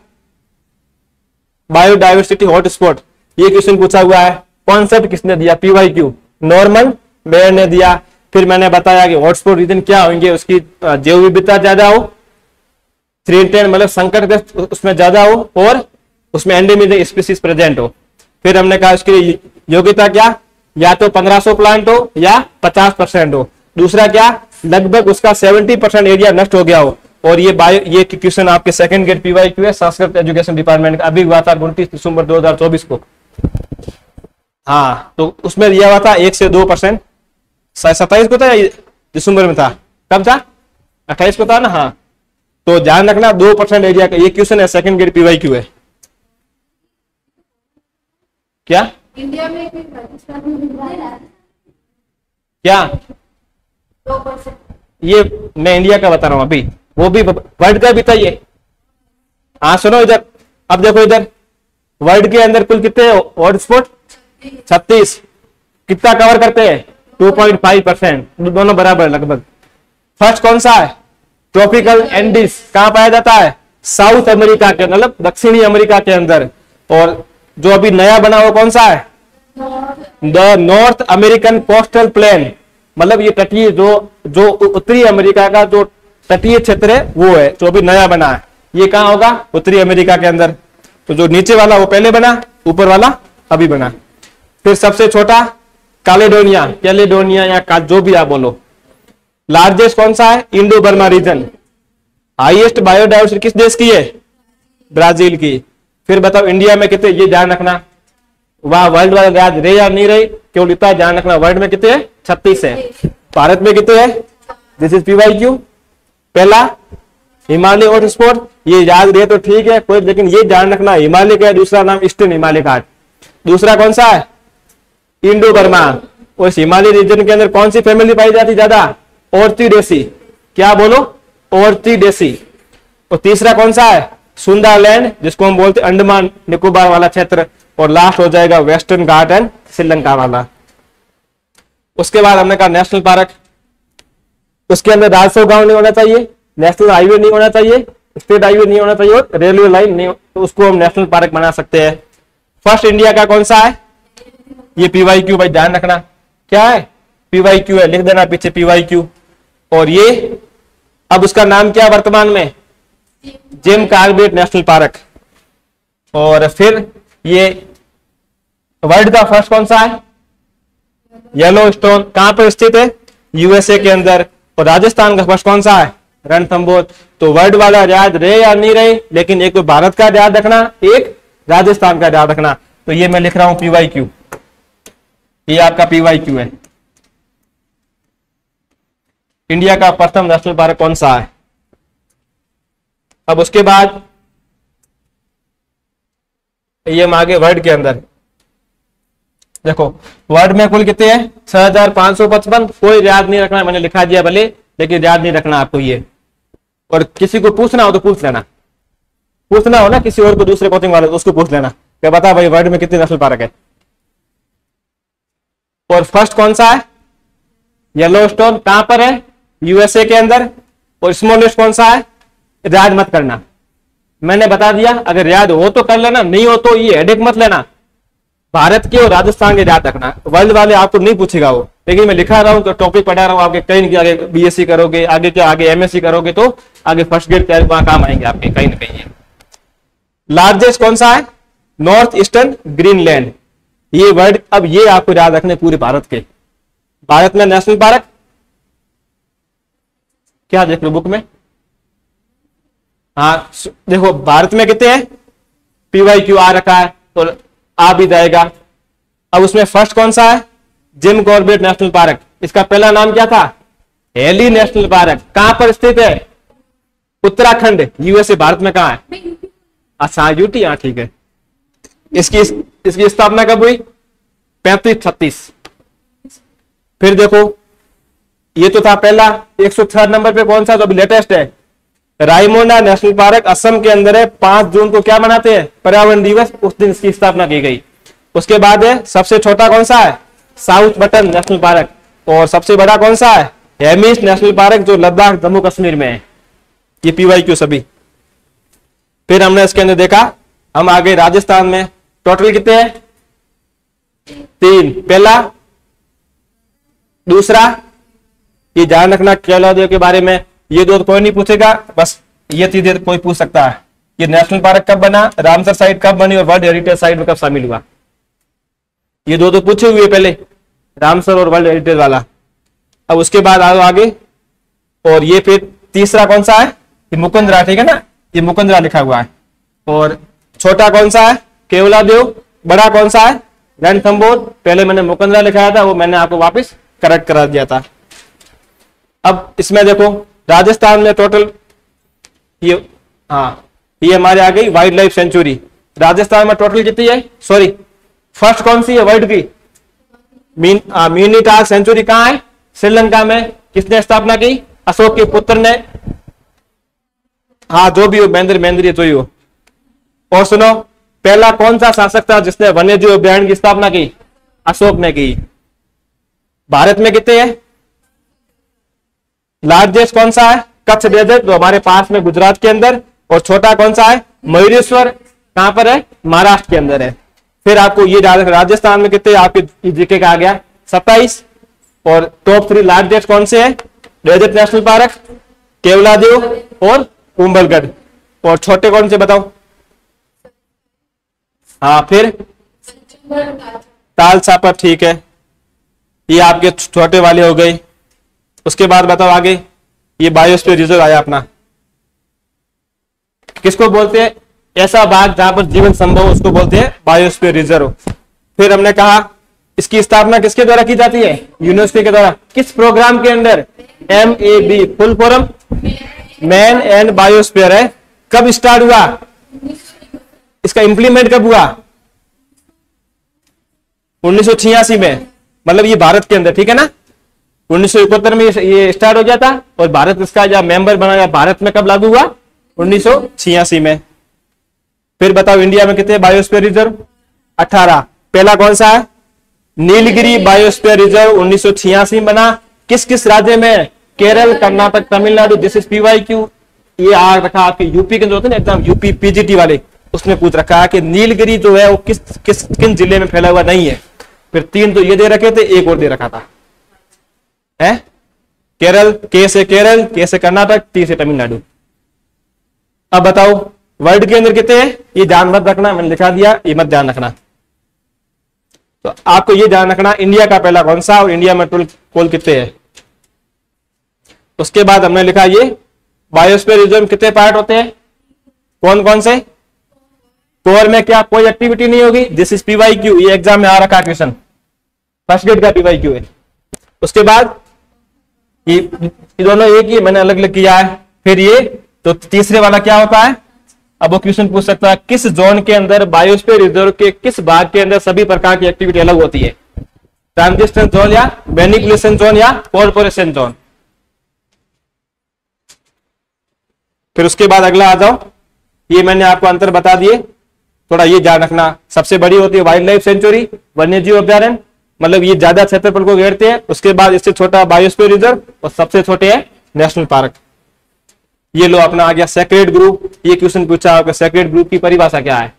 बायोडाइवर्सिटी हॉटस्पॉट, ये क्वेश्चन पूछा हुआ है, कॉन्सेप्ट किसने दिया, PYQ, नॉर्मन मेयर ने दिया। फिर मैंने बताया कि हॉटस्पॉट रीजन क्या होंगे, उसकी जैव विविधता ज्यादा हो, थ्रेटेड मतलब संकटग्रस्त उसमें ज्यादा हो, और उसमें एंडेमिक स्पीसीज प्रेजेंट हो। फिर हमने कहा उसकी योग्यता क्या, या तो 1500 प्लांट हो या 50% हो। दूसरा क्या, लगभग उसका 70% एरिया नष्ट हो गया हो। और ये क्वेश्चन आपके सेकंड ग्रेड PYQ है, संस्कृत एजुकेशन डिपार्टमेंट का, अभी हुआ था 29 दिसंबर 2024 को। हाँ, तो उसमें दिया हुआ था 1 से 2%, 27 को था या दिसंबर में था, कब था, 28 को था ना। हाँ, तो ध्यान रखना 2% एरिया का ये क्वेश्चन है, सेकंड ग्रेड PYQ है। क्या इंडिया में क्या 2%, ये मैं इंडिया का बता रहा हूं अभी, वो भी वर्ल्ड का भी था ये। हाँ सुनो इधर, अब देखो इधर, वर्ल्ड के अंदर कुल कितने हॉटस्पॉट, 36, कितना कवर करते हैं, 2.5%, दोनों बराबर लगभग। फर्स्ट कौन सा है, ट्रॉपिकल एंडीज कहां पाया जाता है? साउथ अमेरिका के, मतलब दक्षिणी अमेरिका के अंदर। और जो अभी नया बना वो कौन सा है? The north American coastal plain, मतलब ये तटीय जो उत्तरी अमेरिका का जो तटीय क्षेत्र है वो है, जो अभी नया बना है। ये कहां होगा? उत्तरी अमेरिका के अंदर। तो जो नीचे वाला वो पहले बना, ऊपर वाला अभी बना। फिर सबसे छोटा कैलेडोनिया, कैलेडोनिया या जो भी आप बोलो। लार्जेस्ट कौन सा है? Indo Burma region. Highest biodiversity किस देश की है? ब्राजील की। फिर बताओ इंडिया में कितने? ये ध्यान रखना, वह वर्ल्ड वाले याद रहे या नहीं रहे, केवल इतना ध्यान रखना। वर्ल्ड में कितने है? 36 है। भारत में कितने है? This is PYQ। पहला हिमालय हॉटस्पॉट, ये याद रहे तो ठीक है कोई, लेकिन ये ध्यान रखना हिमालय का दूसरा नाम ईस्टर्न हिमालय घाट। दूसरा कौन सा है? Indo Burma. और इस हिमालय रीजन के अंदर कौन सी फैमिली पाई जाती ज्यादा? ऑर्चिडेसी। क्या बोलो? ऑर्चिडेसी। और तीसरा कौन सा है? सुंदरलैंड, जिसको हम बोलते हैं अंडमान निकोबार वाला क्षेत्र। और लास्ट हो जाएगा वेस्टर्न घाट एंड श्रीलंका वाला। उसके बाद हमने कहा नेशनल पार्क, उसके अंदर राजस्व गांव नहीं होना चाहिए, नेशनल हाईवे नहीं होना चाहिए, स्टेट हाईवे नहीं होना चाहिए और रेलवे लाइन नहीं, तो उसको हम नेशनल पार्क बना सकते हैं। फर्स्ट इंडिया का कौन सा है? ये PYQ, भाई ध्यान रखना क्या है? PYQ है, लिख देना पीछे PYQ। और ये अब उसका नाम क्या वर्तमान में? Jim Corbett national park. और फिर ये वर्ल्ड का फर्स्ट कौन सा है? येलोस्टोन। कहां पर स्थित है? USA के अंदर। और राजस्थान का फर्स्ट कौन सा है? रणथंभौर। तो वर्ल्ड वाला याद रहे या नहीं रहे, लेकिन एक तो भारत का याद रखना, एक राजस्थान का याद रखना। तो ये मैं लिख रहा हूं PYQ, ये आपका PYQ है। इंडिया का प्रथम नेशनल पार्क कौन सा है? अब उसके बाद ये हम आगे वर्ल्ड के अंदर देखो, वर्ल्ड में कुल कितने हैं? 6555। कोई याद नहीं रखना, मैंने लिखा दिया भले, लेकिन याद नहीं रखना आपको ये। और किसी को पूछना हो तो पूछ लेना, पूछना हो ना किसी और को, दूसरे कोचिंग वाले, तो उसको पूछ लेना क्या बता भाई वर्ल्ड में कितने नेशनल पार्क है। और फर्स्ट कौन सा है? येलोस्टोन। कहां पर है? USA के अंदर। और स्मॉलेस्ट कौन सा है? याद मत करना, मैंने बता दिया, अगर याद हो तो कर लेना, नहीं हो तो ये हेडेक मत लेना। भारत के और राजस्थान के याद रखना, वर्ल्ड वाले आपको नहीं पूछेगा वो, लेकिन मैं लिखा रहा हूं तो टॉपिक पढ़ा रहा हूं आपके, कहीं आगे BSc करोगे, आगे क्या आगे MSc करोगे तो आगे फर्स्ट ग्रेड तैयारी वहां काम आएंगे आपके कहीं ना कहीं। लार्जेस्ट कौन सा है? North eastern Greenland. ये वर्ड, अब ये आपको याद रखने पूरे भारत के। भारत में नेशनल पार्क क्या देख लो बुक में, हाँ देखो भारत में कितने हैं? PYQ आ रखा है तो आ भी जाएगा। अब उसमें फर्स्ट कौन सा है? Jim Corbett national park. इसका पहला नाम क्या था? Heli national park. कहां पर स्थित है? उत्तराखंड, USA। भारत में कहां है? अच्छा UT, हाँ ठीक है। इसकी स्थापना कब हुई? 3536। फिर देखो ये तो था पहला। 103 नंबर पे कौन सा जो अभी लेटेस्ट है? रायमोना नेशनल पार्क असम के अंदर है। 5 जून को क्या मनाते हैं? पर्यावरण दिवस, उस दिन इसकी स्थापना की गई। उसके बाद है सबसे छोटा कौन सा है? South button national park. और सबसे बड़ा कौन सा है? हेमिस नेशनल पार्क, जो लद्दाख जम्मू कश्मीर में है। ये PYQ सभी। फिर हमने इसके अंदर देखा, हम आगे राजस्थान में टोटल कितने हैं? 3। पहला, दूसरा, ये ध्यान रखना केवलादेव के बारे में, ये दो तो कोई नहीं पूछेगा, बस ये चीजें कोई पूछ सकता है। ये नेशनल पार्क कब बना, रामसर साइट कब बनी और वर्ल्ड हेरिटेज साइट में कब शामिल हुआ, ये दो तो पूछे हुए पहले, रामसर और वर्ल्ड हेरिटेज वाला। अब उसके बाद आओ आगे, और ये फिर तीसरा कौन सा है? ये मुकुंदरा, ठीक है ना, ये मुकुंदरा लिखा हुआ है। और छोटा कौन सा है? केवलादेव। बड़ा कौन सा है? रणथंभौर। पहले मैंने मुकुंदरा लिखाया था, वो मैंने आपको वापस करेक्ट करा दिया था। अब इसमें देखो राजस्थान में टोटल ये, हाँ ये हमारे आ गई वाइल्ड लाइफ सेंचुरी। राजस्थान में टोटल कितनी है? सॉरी, फर्स्ट कौन सी है वर्ल्ड की? मीनीटाग सेंचुरी कहां है? श्रीलंका में। किसने स्थापना की? अशोक के पुत्र ने। हाँ जो भी हो, महेंद्र जो ही हो। और सुनो, पहला कौन सा शासक था जिसने वन्यजीव अभ्यारण्य की स्थापना की? अशोक ने की। भारत में कितने हैं? लार्जेस्ट कौन सा है? कच्छ डेजर्ट जो हमारे पास में गुजरात के अंदर, और छोटा कौन सा है, मयूरेश्वर, कहां पर है, महाराष्ट्र के अंदर है। फिर आपको ये राजस्थान में कितने आपके जीके का आ गया 27, और टॉप 3 लार्जेस्ट कौन से है, डेजर्ट नेशनल पार्क, केवलादेव और कुंभलगढ़, और छोटे कौन से बताओ। हाँ फिर ताल छापर, ठीक है, ये आपके छोटे वाले हो गए। उसके बाद बताओ आगे, ये बायोस्फीयर रिजर्व आया अपना, किसको बोलते हैं, ऐसा बाग जहां पर जीवन संभव हो उसको बोलते हैं बायोस्फीयर रिजर्व। फिर हमने कहा इसकी स्थापना किसके द्वारा की जाती है, यूनेस्को के द्वारा। किस प्रोग्राम के अंदर, MAB, full form man and biosphere है। कब स्टार्ट हुआ, इसका इंप्लीमेंट कब हुआ, 1986 में, मतलब ये भारत के अंदर, ठीक है ना। 1971 में ये स्टार्ट हो गया था, और भारत इसका जब मेंबर बना गया, भारत में कब लागू हुआ, 1986 में। फिर बताओ इंडिया में कितने बायोस्फीयर रिजर्व, 18। पहला कौन सा है, नीलगिरी बायोस्फीयर रिजर्व 1986 बना। किस किस राज्य में, Kerala, Karnataka, Tamil Nadu. This is PYQ। ये आ रखा आपके यूपी के जो होते हैं ना एग्जाम, यूपी PGT वाले, उसमें पूछ रखा है कि नीलगिरी जो है वो किन जिले में फैला हुआ नहीं है। फिर 3 तो ये दे रखे थे, एक और दे रखा था, है केरल, के से केरल, के से कर्नाटक, T से तमिलनाडु। अब बताओ वर्ल्ड के अंदर कितने हैं, ये ध्यान मत रखना, मैंने लिखा दिया, ये मत ध्यान रखना। तो आपको ये ध्यान रखना इंडिया का पहला कौन सा, और इंडिया में टोटल कोल कितने हैं। उसके बाद हमने लिखा ये बायोस्फीयर रिजर्व कितने पार्ट होते हैं, कौन कौन से। कोर में क्या कोई एक्टिविटी नहीं होगी, दिस इज PYQ, ये एग्जाम में आ रखा क्वेश्चन, फर्स्ट ग्रेड का PYQ है। उसके बाद ये दोनों एक ही, मैंने अलग अलग किया है। फिर ये तो तीसरे वाला क्या होता है, अब वो क्वेश्चन पूछ सकता है किस जोन के अंदर, बायोस्फीयर रिजर्व के किस भाग के अंदर सभी प्रकार की एक्टिविटी अलग होती है, ट्रांजिशन जोन या मैनिपुलेशन जोन या कॉर्पोरेशन जोन। फिर उसके बाद अगला आ जाओ, ये मैंने आपको अंतर बता दिए, थोड़ा ये ध्यान रखना। सबसे बड़ी होती है वाइल्ड लाइफ सेंचुरी, वन्यजीव अभ्यारण्य, मतलब ये ज्यादा क्षेत्रफल को घेरते हैं। उसके बाद इससे छोटा बायोस्फीयर रिजर्व, और सबसे छोटे है नेशनल पार्क। ये लो अपना आ गया सेक्रेड ग्रुप। ये क्वेश्चन पूछा होगा सेक्रेड ग्रुप की परिभाषा क्या है,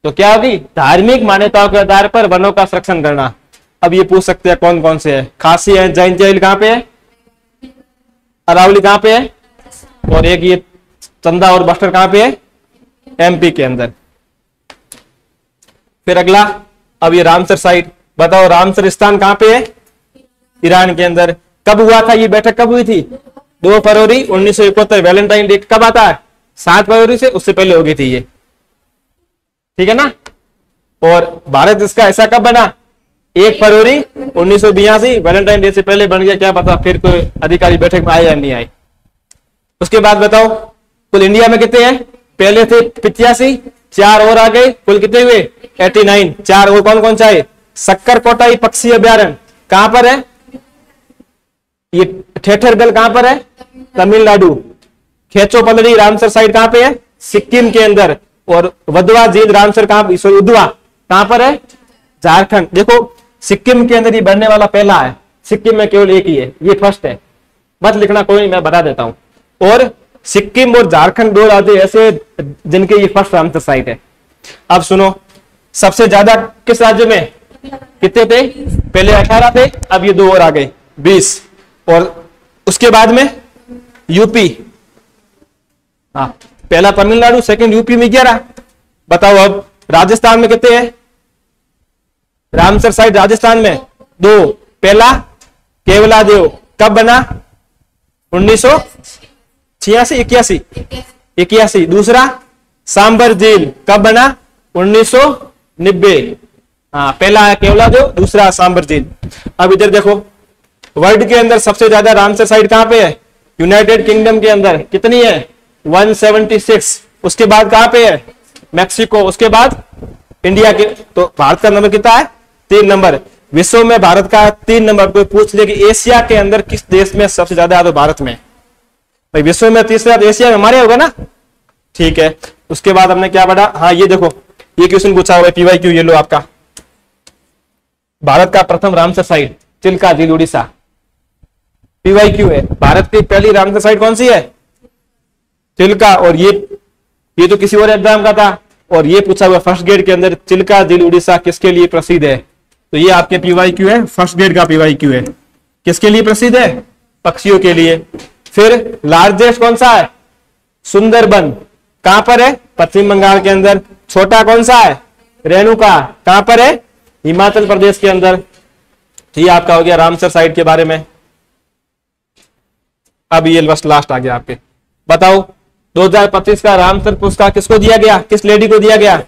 तो क्या होगी, धार्मिक मान्यताओं के आधार पर वनों का संरक्षण करना। अब ये पूछ सकते हैं कौन कौन से है, खासी है, जैन जैल कहां पे है, अरावली कहां पे है, और एक ये चंदा और बस्तर कहां पे है, MP के अंदर। फिर अगला, अब ये रामसर साइट, बताओ रामसर स्थान कहां पे है, ईरान के अंदर। कब हुआ था ये बैठक, कब हुई थी, 2 फरवरी 1971। वैलेंटाइन डे कब आता है, 7 फरवरी से, उससे पहले हो गई थी ये, ठीक है ना। और भारत इसका ऐसा कब बना, 1 फरवरी 1982। वैलेंटाइन डे से पहले बन गया, क्या पता फिर कोई अधिकारी बैठक में आए या नहीं आए। उसके बाद बताओ कुल इंडिया में कितने हैं, पहले थे 85, 4 और आ गए, कुल कितने हुए 89। 4 और कौन कौन सा है, सक्करकोटाई पक्षी अभ्यारण्य कहां पर है, ये ठेठरगढ़ कहां पर है, तमिलनाडु। खेचो पलड़ी रामसर साइड कहां पे है, सिक्किम के अंदर। और वधवा झील रामसर कहां, सॉरी उद्वा कहां पर है, झारखंड। देखो सिक्किम के अंदर ये बनने वाला पहला है, सिक्किम में केवल एक ही है, ये फर्स्ट है, मत लिखना कोई नहीं, मैं बता देता हूं। और सिक्किम और झारखंड 2 राज्य ऐसे जिनके ये फर्स्ट रामसर साइट है। अब सुनो, सबसे ज्यादा किस राज्य में, कितने थे, पहले 18 थे, अब ये 2 और आ गए 20। और उसके बाद में यूपी, हाँ पहला तमिलनाडु, सेकंड यूपी में 11। बताओ अब राजस्थान में कितने हैं, रामसर साइट राजस्थान में 2। पहला केवलादेव कब बना, 1986 81। दूसरा सांबर झील कब बना, 1990। हाँ पहला है केवलादेव, दूसरा सांबर झील। अब इधर देखो वर्ल्ड के अंदर सबसे ज्यादा रामसर साइट कहां पे है, यूनाइटेड किंगडम के अंदर कितनी है, 176। उसके बाद कहां पे है, मैक्सिको। उसके बाद इंडिया के, तो भारत का नंबर कितना है, 3 नंबर। विश्व में भारत का 3 नंबर। कोई पूछ ले कि एशिया के अंदर किस देश में सबसे ज्यादा है, तो भारत में। भाई विश्व में तीसरा, एशिया में हमारे होगा ना, ठीक है। उसके बाद हमने क्या पढ़ा, हाँ ये देखो ये क्वेश्चन पूछा हुआ है PYQ, ये लो आपका, भारत का प्रथम रामसर साइट चिल्का झील उड़ीसा, PYQ है। भारत की पहली रामसर साइट कौन सी है, चिल्का, और ये तो किसी और एग्जाम का था, और ये पूछा हुआ फर्स्ट ग्रेड के अंदर, चिल्का झील उड़ीसा किसके लिए प्रसिद्ध है? तो ये आपके पीवाईक्यू है, फर्स्ट ग्रेड का पीवाईक्यू है। किसके लिए प्रसिद्ध है? पक्षियों के लिए। फिर लार्जेस्ट कौन सा है? सुंदरबन, कहां पर है? पश्चिम बंगाल के अंदर। छोटा कौन सा है? रेणुका, कहां पर है? हिमाचल प्रदेश के अंदर। ये आपका हो गया रामसर साइट के बारे में। अब ये बस लास्ट आ गया आपके, बताओ 2025 का रामसर पुरस्कार किसको दिया गया? किस लेडी को दिया गया?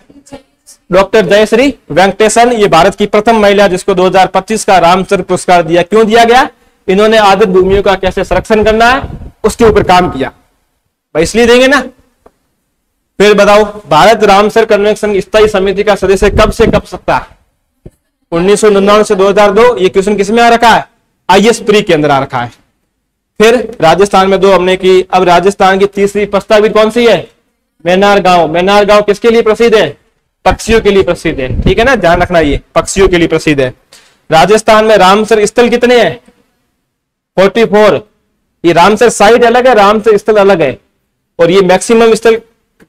डॉक्टर जयश्री वेंकटेशन। ये भारत की प्रथम महिला जिसको 2025 का रामसर पुरस्कार दिया। क्यों दिया गया? इन्होंने आदत भूमियों का कैसे संरक्षण करना है उसके ऊपर काम किया, भाई इसलिए देंगे ना। फिर बताओ, भारत रामसर कन्वेंशन स्थायी समिति का सदस्य कब से कब सकता है? 1999 से 2002। ये क्वेश्चन किसमें आ रखा है? IS प्री के अंदर आ रखा है। फिर राजस्थान में 2 हमने की। अब राजस्थान की तीसरी प्रस्तावित कौन सी है? मैनार गांव। मैनार गांव किसके लिए प्रसिद्ध है? पक्षियों के लिए प्रसिद्ध है, ठीक है ना, ध्यान रखना, ये पक्षियों के लिए प्रसिद्ध है। राजस्थान में रामसर स्थल कितने हैं? 44। ये रामसर साइट अलग है, रामसर स्थल अलग है, और ये मैक्सिमम स्थल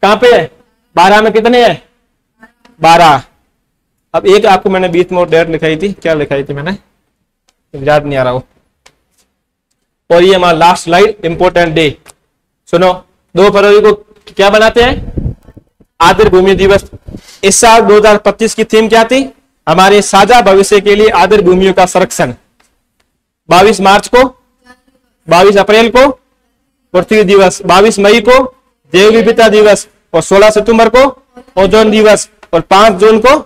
कहां पे है? 12 में कितने हैं? 12। अब एक आपको मैंने बीच में डेट लिखाई थी, क्या लिखाई थी मैंने, याद नहीं आ रहा हो। और ये हमारा लास्ट स्लाइड, इंपोर्टेंट डे। सुनो, 2 फरवरी को क्या बनाते हैं? आदर भूमि दिवस। इस साल 2025 की थीम क्या थी? हमारे साझा भविष्य के लिए आदर भूमियों का संरक्षण। 22 मार्च को, 22 अप्रैल को पृथ्वी दिवस, 22 मई को जैव विविधता दिवस, और 16 सितंबर को ओजोन दिवस, और 5 जून को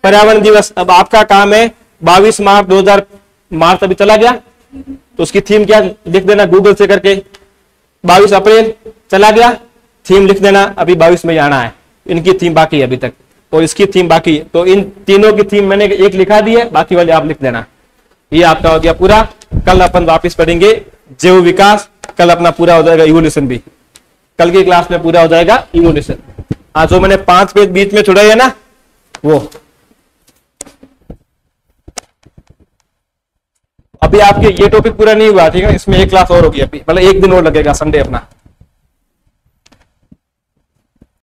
पर्यावरण दिवस। अब आपका काम है 22 मार्च 2000 मार्च अभी चला गया, तो उसकी थीम क्या लिख देना गूगल से करके। 22 अप्रैल चला गया, थीम लिख देना अभी 22 में आना है। इनकी थीम बाकी है अभी तक, और इसकी थीम बाकी है। तो इन तीनों की थीम मैंने एक लिखा दी है, बाकी वाले आप लिख देना। ये आपका हो गया पूरा। कल अपन वापस पढ़ेंगे जैव विकास, कल अपना पूरा हो जाएगा इवोल्यूशन भी, कल की क्लास में पूरा हो जाएगा इवोल्यूशन। आज जो मैंने 5 पेज बीच में छोड़ा है ना, वो अभी आपके ये टॉपिक पूरा नहीं हुआ, ठीक है, इसमें एक क्लास और होगी अभी, मतलब एक दिन और लगेगा संडे अपना।